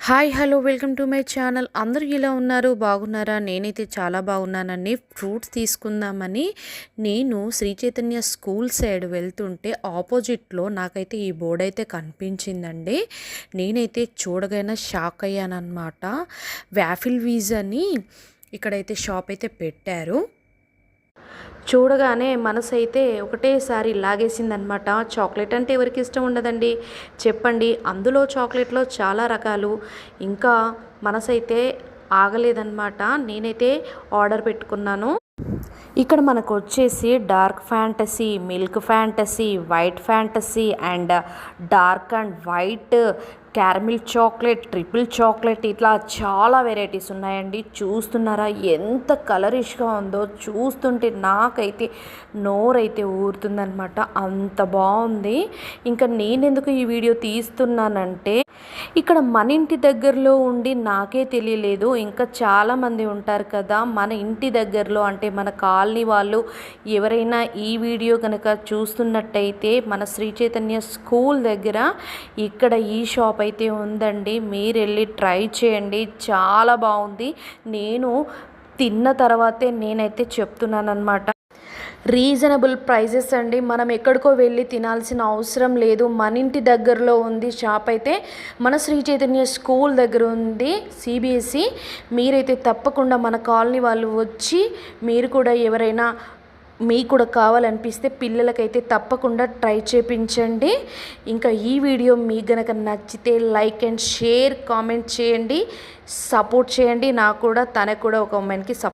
Hi hello welcome to my channel. అందరూ ఎలా ఉన్నారు? బాగున్నారా? నేనైతే చాలా బాగున్నానండి. ఫ్రూట్స్ తీసుకుందామని నేను శ్రీ చైతన్య స్కూల్ సైడ్ వెళ్తుంటే ఆపోజిట్లో నాకైతే ఈ బోర్డు అయితే కనిపించిందండి. నేనైతే చూడగానే షాక్ అయ్యానన్నమాట. వ్యాఫిల్ వీజ్ అని ఇక్కడైతే షాప్ అయితే పెట్టారు. చూడగానే మనసు అయితే ఒకటేసారి లాగేసిందనమాట. చాక్లెట్ అంటే ఎవరికి ఇష్టం ఉండదండి చెప్పండి. అందులో చాక్లెట్లో చాలా రకాలు. ఇంకా మనసైతే ఆగలేదన్నమాట. నేనైతే ఆర్డర్ పెట్టుకున్నాను. ఇక్కడ మనకు వచ్చేసి dark fantasy, milk fantasy, white fantasy and dark and white, caramel chocolate, triple chocolate, ఇట్లా చాలా వెరైటీస్ ఉన్నాయండి. చూస్తున్నారా ఎంత కలరిష్గా ఉందో? చూస్తుంటే నాకైతే నోరైతే ఊరుతుందనమాట, అంత బాగుంది. ఇంకా నేనెందుకు ఈ వీడియో తీస్తున్నానంటే ఇక్కడ మన ఇంటి దగ్గరలో ఉండి నాకే తెలియలేదు, ఇంకా చాలామంది ఉంటారు కదా మన ఇంటి దగ్గరలో, అంటే మన కాలనీ వాళ్ళు ఎవరైనా ఈ వీడియో కనుక చూస్తున్నట్టయితే మన శ్రీ చైతన్య స్కూల్ దగ్గర ఇక్కడ ఈ షాప్ అయితే ఉందండి. మీరు వెళ్ళి ట్రై చేయండి, చాలా బాగుంది. నేను తిన్న తర్వాతే నేనైతే చెప్తున్నాను అనమాట. రీజనబుల్ ప్రైజెస్ అండి. మనం ఎక్కడికో వెళ్ళి తినాల్సిన అవసరం లేదు. మన ఇంటి దగ్గరలో ఉంది షాప్ అయితే. మన శ్రీ చైతన్య స్కూల్ దగ్గర ఉంది సిబిఎస్ఈ. మీరైతే తప్పకుండా మన కాలనీ వాళ్ళు వచ్చి మీరు కూడా ఎవరైనా మీకు కూడా కావాలనిపిస్తే పిల్లలకైతే తప్పకుండా ట్రై చేయించండి. ఇంకా ఈ వీడియో మీకు గనక నచ్చితే లైక్ అండ్ షేర్, కామెంట్ చేయండి, సపోర్ట్ చేయండి. నాకు కూడా తనకు కూడా ఒక ఉమెన్కి